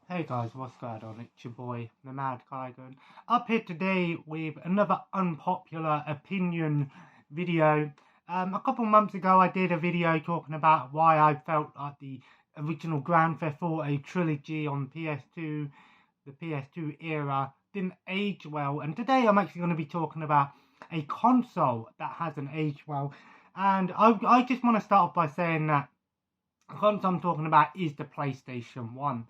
Hey guys, what's going on? It's your boy, the Mad Kaigan, up here today with another unpopular opinion video. A couple months ago I did a video talking about why I felt like the original Grand Theft Auto trilogy on PS2, the PS2 era, didn't age well. And today I'm actually going to be talking about a console that hasn't aged well. And I just want to start off by saying that the console I'm talking about is the PlayStation 1.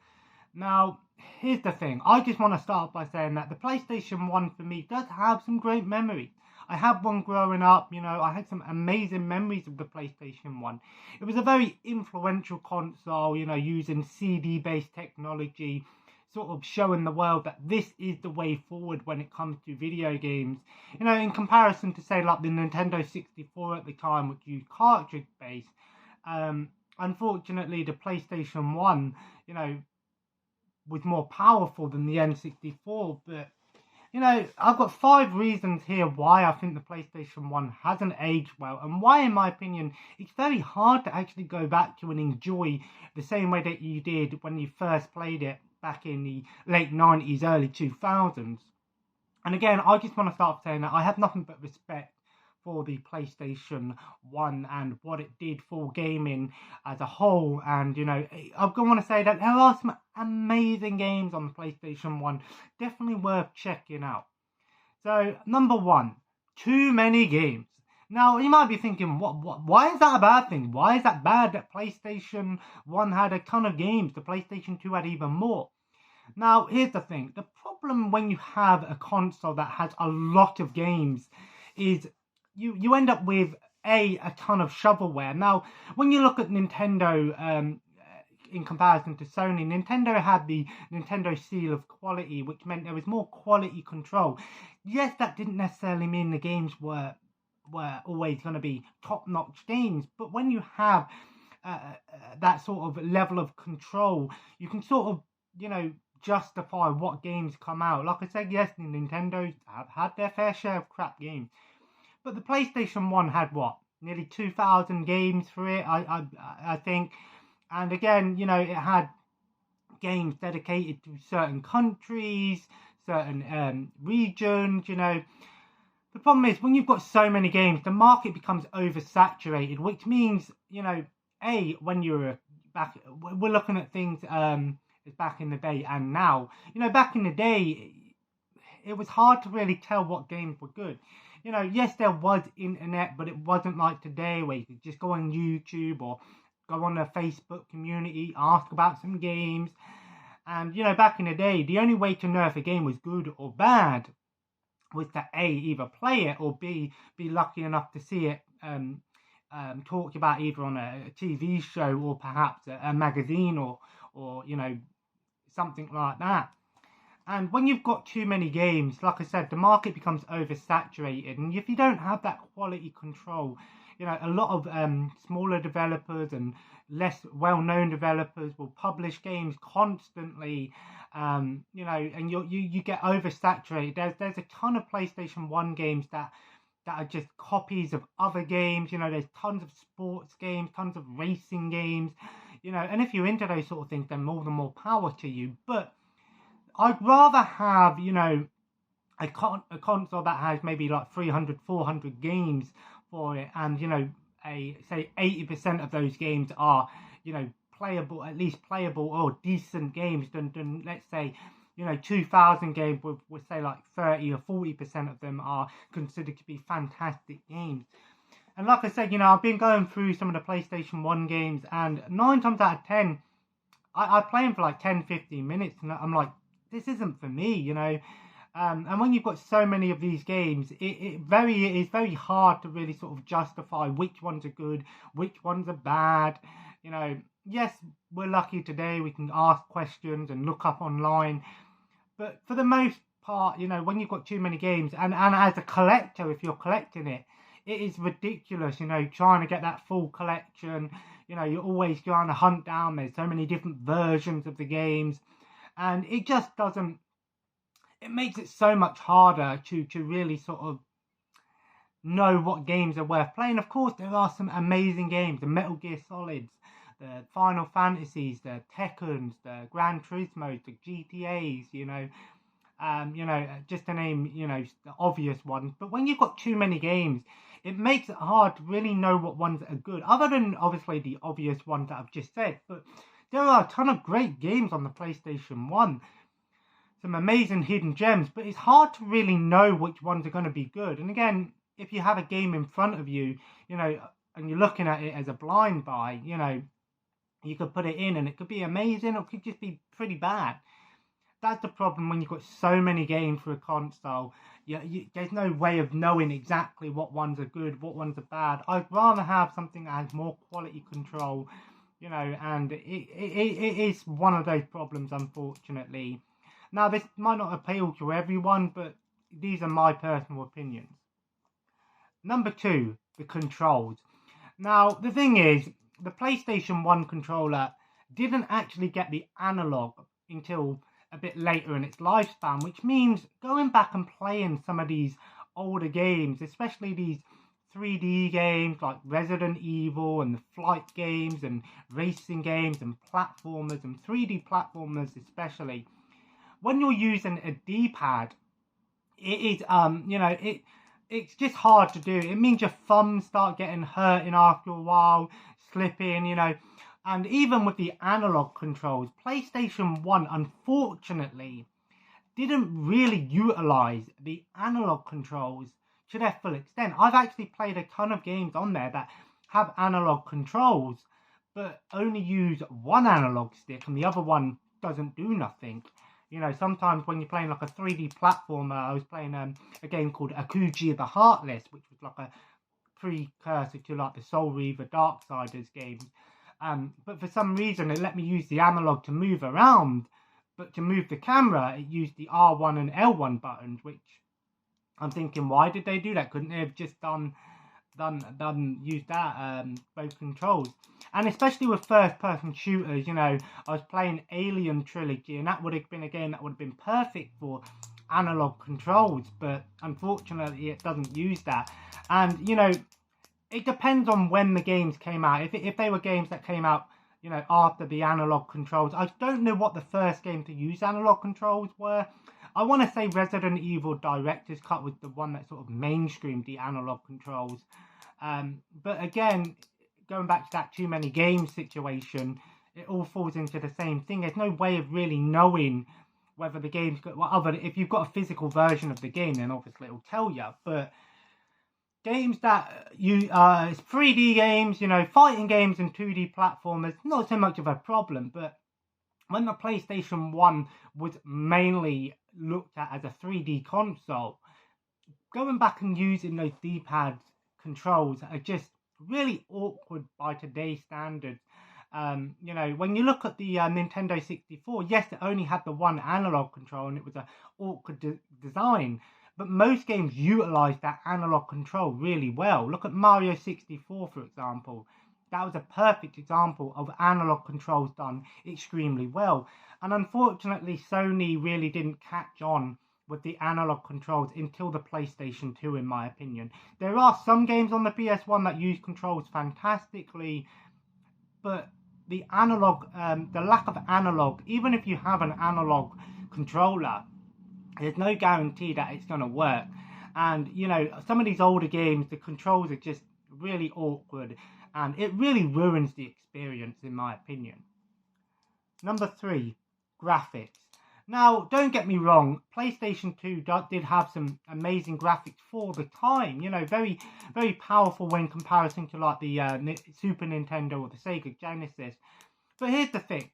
Now, here's the thing. I just want to start by saying that the PlayStation 1 for me does have some great memories. I had one growing up, I had some amazing memories of the PlayStation 1. It was a very influential console, using CD-based technology, sort of showing the world that this is the way forward when it comes to video games. In comparison to, say, like the Nintendo 64 at the time, which used cartridge-based. Unfortunately, the PlayStation 1, was more powerful than the N64, but I've got 5 reasons here why I think the PlayStation 1 hasn't aged well, and why, in my opinion, it's very hard to actually go back to and enjoy the same way that you did when you first played it back in the late 90s, early 2000s. And again, I just want to start saying that I have nothing but respect for the PlayStation 1 and what it did for gaming as a whole. And, I'm going to want to say that there are some amazing games on the PlayStation 1. Definitely worth checking out. So, number 1, too many games. Now, you might be thinking, why is that a bad thing? Why is that bad that PlayStation 1 had a ton of games? The PlayStation 2 had even more. Now, here's the thing. The problem when you have a console that has a lot of games is you end up with a ton of shovelware. Now, when you look at Nintendo in comparison to Sony, Nintendo had the Nintendo seal of quality, which meant there was more quality control. Yes, that didn't necessarily mean the games were always going to be top-notch games, but when you have that sort of level of control, you can sort of, justify what games come out. Like I said, yes, Nintendo have had their fair share of crap games. But the PlayStation 1 had what? Nearly 2,000 games for it, I think. And again, it had games dedicated to certain countries, certain regions, The problem is, when you've got so many games, the market becomes oversaturated, which means, when you're back, we're looking at things as back in the day and now. Back in the day, it was hard to really tell what games were good. Yes, there was internet, but it wasn't like today where you could just go on YouTube or go on a Facebook community, ask about some games. And, back in the day, the only way to know if a game was good or bad was to A, either play it, or B, be lucky enough to see it talked about either on a TV show or perhaps a magazine or something like that. And when you've got too many games, like I said, the market becomes oversaturated. And if you don't have that quality control, a lot of smaller developers and less well-known developers will publish games constantly, and you get oversaturated. There's a ton of PlayStation 1 games that are just copies of other games. There's tons of sports games, tons of racing games, and if you're into those sort of things, then more the more power to you. But I'd rather have, a console that has maybe like 300, 400 games for it, and, say 80% of those games are, playable, at least playable or decent games, than let's say, 2,000 games with say like 30 or 40% of them are considered to be fantastic games. And like I said, I've been going through some of the PlayStation 1 games, and 9 times out of 10, I play them for like 10, 15 minutes, and I'm like, this isn't for me, and when you've got so many of these games, it is very hard to really sort of justify which ones are good, which ones are bad. Yes, we're lucky today, we can ask questions and look up online, but for the most part, when you've got too many games, and as a collector, if you're collecting it, it is ridiculous, trying to get that full collection. You're always trying to hunt down, there's so many different versions of the games, and it just doesn't, it makes it so much harder to really sort of know what games are worth playing. Of course, there are some amazing games, the Metal Gear Solids, the Final Fantasies, the Tekkens, the Gran Turismos, the GTAs, just to name, the obvious ones. But when you've got too many games, it makes it hard to really know what ones are good, other than obviously the obvious ones that I've just said. But there are a ton of great games on the PlayStation 1, some amazing hidden gems, but it's hard to really know which ones are going to be good. And again, if you have a game in front of you, and you're looking at it as a blind buy, you could put it in and it could be amazing or it could just be pretty bad. That's the problem when you've got so many games for a console. There's no way of knowing exactly what ones are good, what ones are bad. I'd rather have something that has more quality control, and it is one of those problems, unfortunately. Now, this might not appeal to everyone, but these are my personal opinions. Number 2, the controls. Now, the thing is, the PlayStation 1 controller didn't actually get the analog until a bit later in its lifespan, which means going back and playing some of these older games, especially these 3D games like Resident Evil and the flight games and racing games and platformers and 3D platformers especially, when you're using a D-pad, it is it's just hard to do. It means your thumbs start getting hurting after a while, slipping, and even with the analog controls, PlayStation 1, unfortunately, didn't really utilize the analog controls to their full extent. I've actually played a ton of games on there that have analog controls, but only use one analog stick and the other one doesn't do nothing. Sometimes when you're playing like a 3D platformer, I was playing a game called Akuji the Heartless, which was like a precursor to like the Soul Reaver Darksiders games. But for some reason, it let me use the analog to move around, but to move the camera, it used the R1 and L1 buttons, which I'm thinking, why did they do that? Couldn't they have just used that, both controls? And especially with first-person shooters, I was playing Alien Trilogy, and that would have been a game that would have been perfect for analog controls, but unfortunately it doesn't use that. And, it depends on when the games came out. If they were games that came out, after the analog controls, I don't know what the first game to use analog controls were. I want to say Resident Evil Director's Cut was the one that sort of mainstreamed the analog controls. But again, going back to that too many games situation, it all falls into the same thing. There's no way of really knowing whether the game's good. Well, other if you've got a physical version of the game, then obviously it'll tell you. But games that it's 3D games, fighting games and 2D platformers, not so much of a problem. But when the PlayStation 1 was mainly looked at as a 3D console, going back and using those D-pad controls are just really awkward by today's standards. When you look at the Nintendo 64, yes, it only had the one analog control and it was an awkward design, but most games utilize that analog control really well. Look at Mario 64, for example. That was a perfect example of analog controls done extremely well. And unfortunately, Sony really didn't catch on with the analog controls until the PlayStation 2, in my opinion. There are some games on the PS1 that use controls fantastically, but the lack of analog, even if you have an analog controller, there's no guarantee that it's going to work. And, some of these older games, the controls are just really awkward, and it really ruins the experience, in my opinion. Number 3, graphics. Now, don't get me wrong, PlayStation 2 did have some amazing graphics for the time, very, very powerful when comparison to like the Super Nintendo or the Sega Genesis. But here's the thing,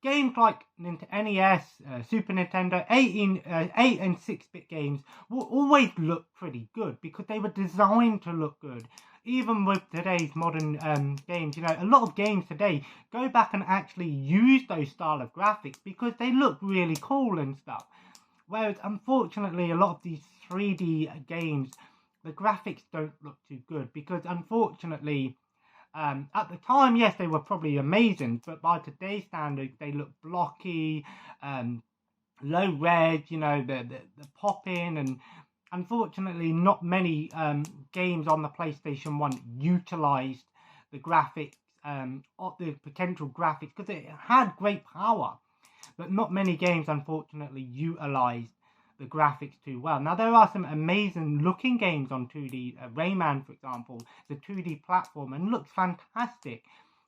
games like NES, Super Nintendo, 8 and 6-bit games will always look pretty good because they were designed to look good. Even with today's modern games, a lot of games today go back and actually use those style of graphics because they look really cool and stuff. Whereas, unfortunately, a lot of these 3D games, the graphics don't look too good because, unfortunately, at the time, yes, they were probably amazing, but by today's standards, they look blocky, low res, the pop-in, and unfortunately, not many games on the PlayStation 1 utilized the graphics the potential graphics, because it had great power, but not many games unfortunately utilized the graphics too well. Now there are some amazing looking games on 2D. Rayman, for example, the 2D platform and looks fantastic.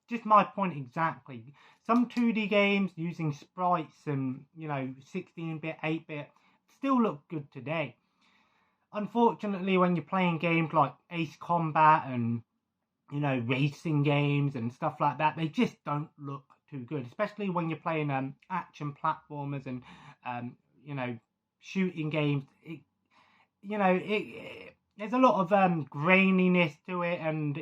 Just my point exactly. Some 2D games using sprites and 16-bit, 8-bit still look good today. Unfortunately, when you're playing games like Ace Combat and racing games and stuff like that, they just don't look too good, especially when you're playing action platformers and shooting games. There's a lot of graininess to it, and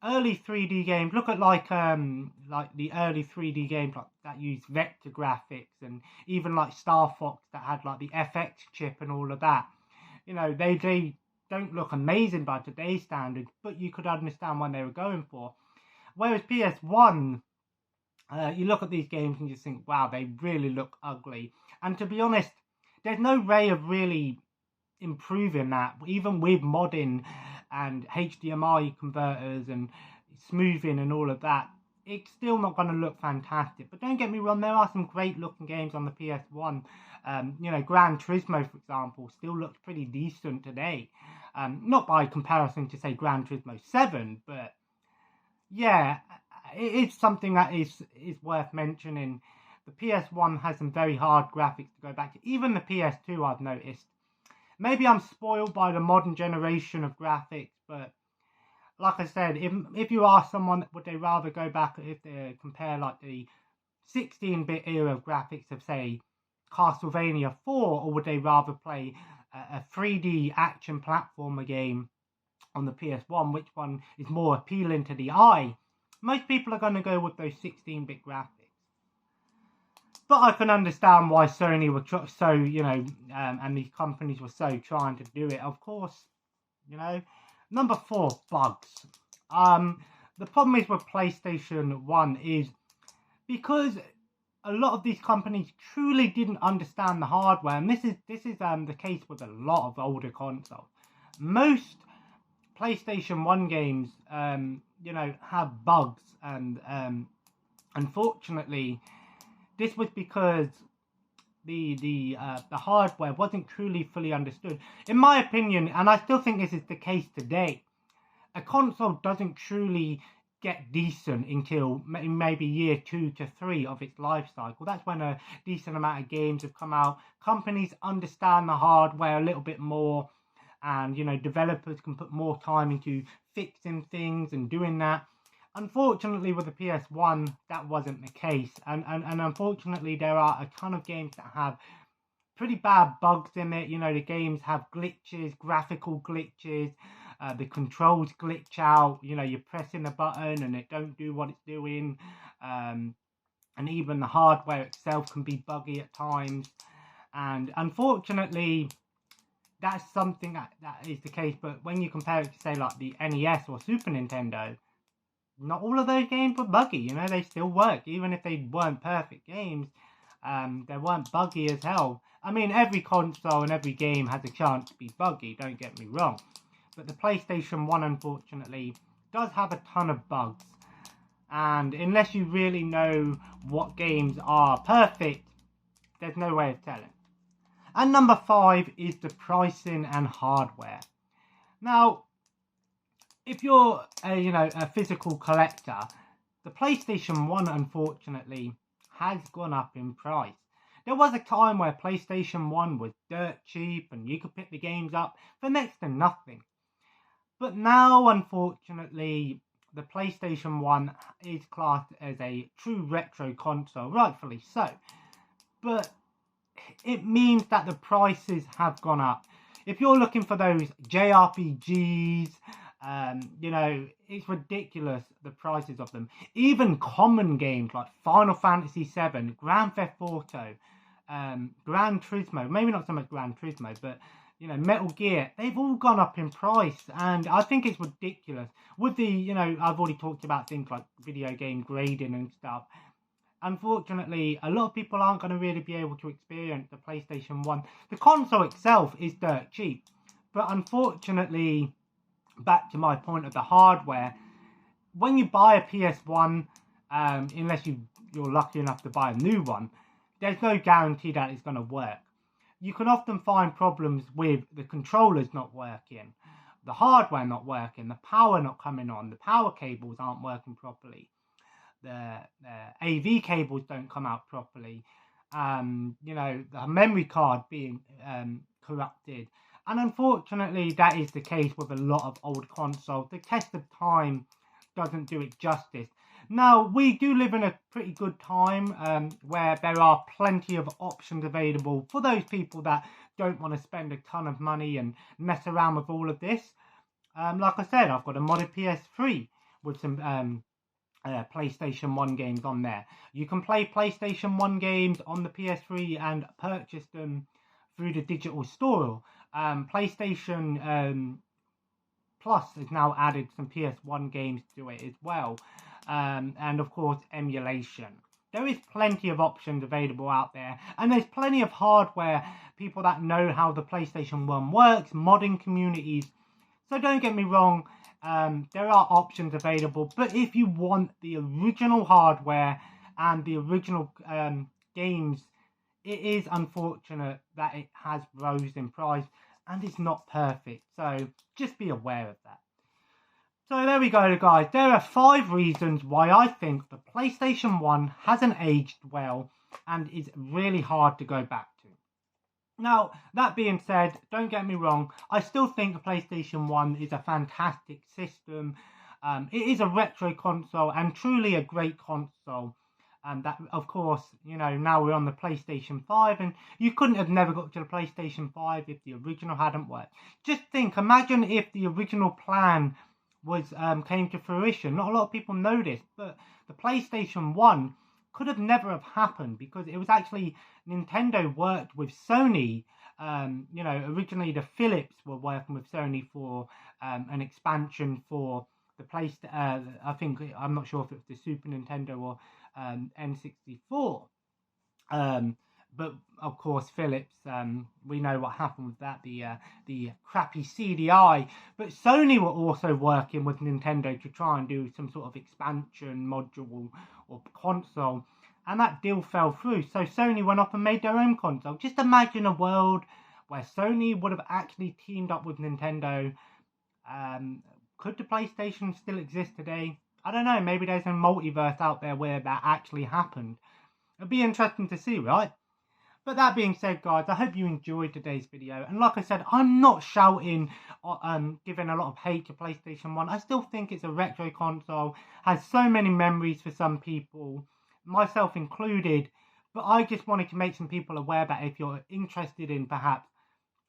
early 3D games. Look at like the early 3D games that use vector graphics, and even like Star Fox that had like the FX chip and all of that. They don't look amazing by today's standards, but you could understand when they were going for. Whereas PS1, you look at these games and you think, wow, they really look ugly. And to be honest, there's no way of really improving that, even with modding and HDMI converters and smoothing and all of that. It's still not going to look fantastic. But don't get me wrong, there are some great looking games on the PS1. Gran Turismo, for example, still looks pretty decent today. Not by comparison to, say, Gran Turismo 7, but yeah, it is something that is worth mentioning. The PS1 has some very hard graphics to go back to. Even the PS2, I've noticed. Maybe I'm spoiled by the modern generation of graphics, but like I said, if you ask someone, would they rather go back if they compare like the 16-bit era of graphics of, say, Castlevania 4, or would they rather play a 3D action platformer game on the PS1? Which one is more appealing to the eye? Most people are going to go with those 16-bit graphics. But I can understand why Sony were and these companies were so trying to do it. Of course, Number 4, bugs. The problem is with PlayStation 1 is because a lot of these companies truly didn't understand the hardware, and this is the case with a lot of older consoles. Most PlayStation 1 games, have bugs, and unfortunately, this was because the hardware wasn't truly fully understood. In my opinion, and I still think this is the case today, a console doesn't truly get decent until maybe year 2 to 3 of its life cycle. That's when a decent amount of games have come out. Companies understand the hardware a little bit more, and developers can put more time into fixing things and doing that. Unfortunately, with the PS1, that wasn't the case, and unfortunately, there are a ton of games that have pretty bad bugs in it. The games have glitches, graphical glitches. The controls glitch out. You're pressing a button and it don't do what it's doing. And even the hardware itself can be buggy at times. And unfortunately, that's something that is the case. But when you compare it to, say, like the NES or Super Nintendo, not all of those games were buggy. They still work. Even if they weren't perfect games, they weren't buggy as hell. I mean, every console and every game has a chance to be buggy, don't get me wrong. But the PlayStation 1, unfortunately, does have a ton of bugs. And unless you really know what games are perfect, there's no way of telling. And number 5 is the pricing and hardware. Now, if you're a physical collector, the PlayStation 1, unfortunately, has gone up in price. There was a time where PlayStation 1 was dirt cheap and you could pick the games up for next to nothing. But now, unfortunately, the PlayStation 1 is classed as a true retro console, rightfully so. But it means that the prices have gone up. If you're looking for those JRPGs, it's ridiculous, the prices of them. Even common games like Final Fantasy VII, Grand Theft Auto, Gran Turismo, maybe not so much Gran Turismo, but Metal Gear, they've all gone up in price, and I think it's ridiculous. With the, I've already talked about things like video game grading and stuff. Unfortunately, a lot of people aren't going to really be able to experience the PlayStation 1. The console itself is dirt cheap, but unfortunately, back to my point of the hardware, when you buy a PS1, unless you're lucky enough to buy a new one, there's no guarantee that it's going to work. You can often find problems with the controllers not working, the hardware not working, the power not coming on, the power cables aren't working properly, the AV cables don't come out properly, you know, the memory card being corrupted. And unfortunately, that is the case with a lot of old consoles. The test of time doesn't do it justice. Now, we do live in a pretty good time where there are plenty of options available for those people that don't want to spend a ton of money and mess around with all of this. Like I said, I've got a modded PS3 with some PlayStation 1 games on there. You can play PlayStation 1 games on the PS3 and purchase them through the digital store. PlayStation Plus has now added some PS1 games to it as well. And of course, emulation. There is plenty of options available out there, and there's plenty of hardware, people that know how the PlayStation 1 works, modding communities. So don't get me wrong, there are options available, but if you want the original hardware and the original games, it is unfortunate that it has rose in price and it's not perfect. So just be aware of that. So there we go, guys. There are 5 reasons why I think the PlayStation 1 hasn't aged well and is really hard to go back to. Now, that being said, don't get me wrong, I still think the PlayStation 1 is a fantastic system. It is a retro console and truly a great console. And that, of course, you know, now we're on the PlayStation 5, and you couldn't have never got to the PlayStation 5 if the original hadn't worked. Just think, imagine if the original plan was came to fruition. Not a lot of people know this, but the PlayStation 1 could have never have happened because it was actually Nintendo worked with Sony. You know, originally the Philips were working with Sony for an expansion for the I think, I'm not sure if it was the Super Nintendo or N64. But of course, Philips, we know what happened with that, the crappy CDI. But Sony were also working with Nintendo to try and do some sort of expansion module or console, and that deal fell through. So Sony went off and made their own console. Just imagine a world where Sony would have actually teamed up with Nintendo. Could the PlayStation still exist today? I don't know. Maybe there's a multiverse out there where that actually happened. It'd be interesting to see, right? But that being said, guys, I hope you enjoyed today's video. And like I said, I'm not shouting, giving a lot of hate to PlayStation 1. I still think it's a retro console, has so many memories for some people, myself included. But I just wanted to make some people aware that if you're interested in perhaps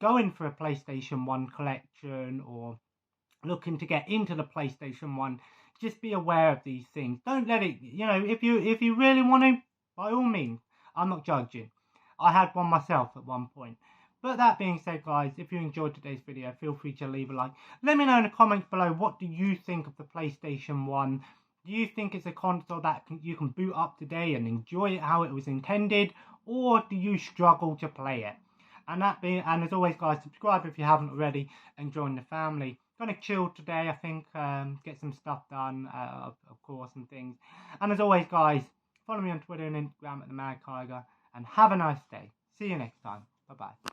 going for a PlayStation 1 collection or looking to get into the PlayStation 1, just be aware of these things. Don't let it, you know, if you really want to, by all means, I'm not judging. I had one myself at one point. But that being said, guys, if you enjoyed today's video, feel free to leave a like. Let me know in the comments below, what do you think of the PlayStation 1? Do you think it's a console that you can boot up today and enjoy it how it was intended? Or do you struggle to play it? And as always, guys, subscribe if you haven't already and join the family. Gonna chill today, I think, get some stuff done, of course, and things. And as always, guys, follow me on Twitter and Instagram at the Mad Tiger. And have a nice day. See you next time. Bye-bye.